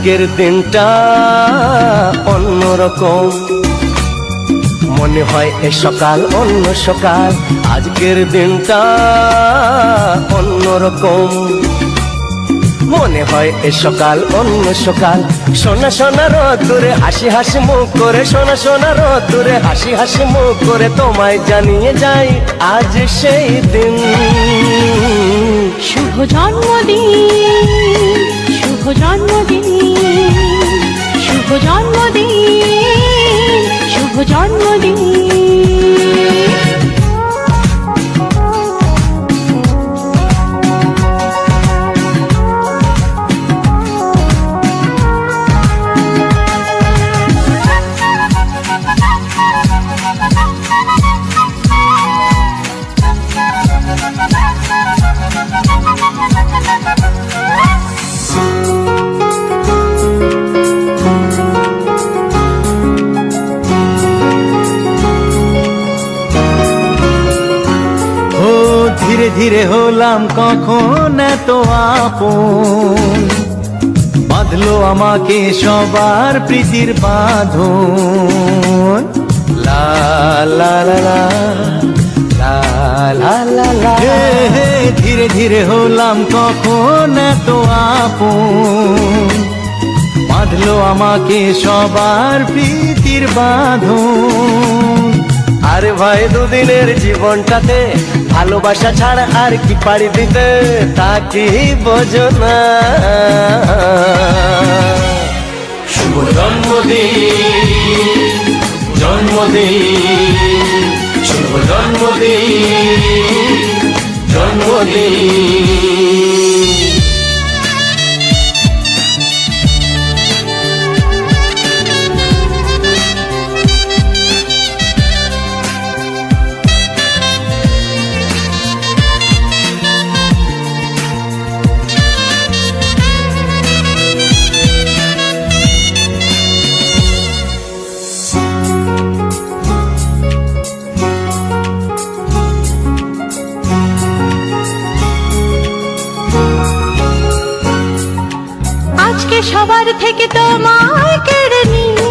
আজকের দিনটা অন্যরকম, মনে হয় এ সকাল অন্য সকাল। আজকের দিনটা অন্যরকম, মনে হয় এ সকাল অন্য সকাল। সোনা সোনা রোদ্দুরে হাসি হাসি মুখ করে, সোনা সোনা রোদ্দুরে হাসি হাসি মুখ করে তোমায় জানিয়ে যাই আজ সেই দিন। শুভ জন্মদিন, শুভ জন্মদিন, শুভ জন্মদিন, শুভ জন্মদিন। ধীরে ধীরে হলাম কখন এত আপন, বাঁধলো আমাকে সবার প্রীতির বাঁধন। লা লা লা লা লা লা লা লা। ধীরে ধীরে হলাম কখন এত আপন, বাঁধলো আমাকে সবার প্রীতির বাঁধন। আরে ভাই দুদিনের জীবনটাতে ভালোবাসা ছাড়া আর কি পাড়ি দিতে, তা কি বোঝো না? শুভ জন্মদিন, জন্মদিন, শুভ জন্মদিন, জন্মদিন। সবার থেকে তোমায় কেড়ে নিয়ে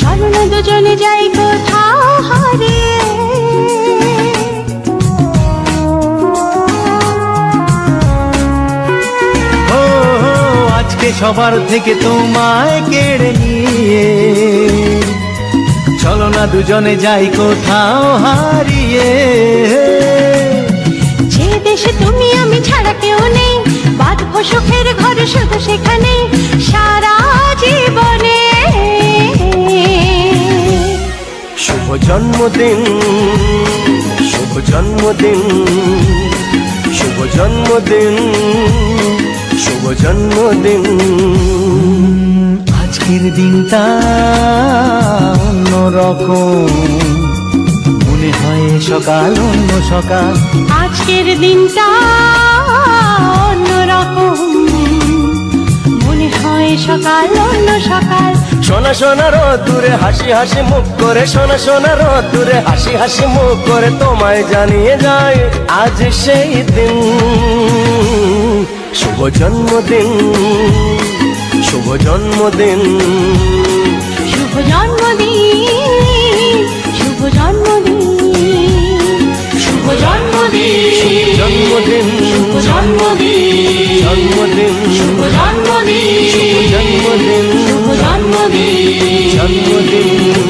চলো না দুজনে যাই কোথাও হারিয়ে। আজকে সবার থেকে তোমায় কেড়ে নিয়ে চলো না দুজনে যাই কোথাও হারিয়ে। যে দেশে তুমি আমি ছাড়া কেউ নেই, বাঁধবো সুখের ঘরে শুধু সেখানে সারা জীবনে। শুভ জন্মদিন, শুভ জন্মদিন, শুভ জন্মদিন, শুভ জন্মদিন। আজকের দিনটা অন্যরকম, মনে হয় সকাল অন্য সকাল। আজকের দিনটা অন্যরকম, মনে হয় সকাল অন্য সকাল। সোনা সোনা রোদ্দুরে হাসি হাসি মুখ করে, সোনা সোনা রোদ্দুরে হাসি হাসি মুখ করে তোমায় জানিয়ে যায় আজ সেই দিন। শুভ জন্মদিন, শুভ জন্মদিন, শুভ জন্মদিন, শুভ জন্মদিন, শুভ জন্মদিন, জন্মদিন, শুভ জন্মদিন, জন্মদিন, শুভ জন্মদিন, জন্মদিন, শুভ জন্মদিন, জন্মদিন।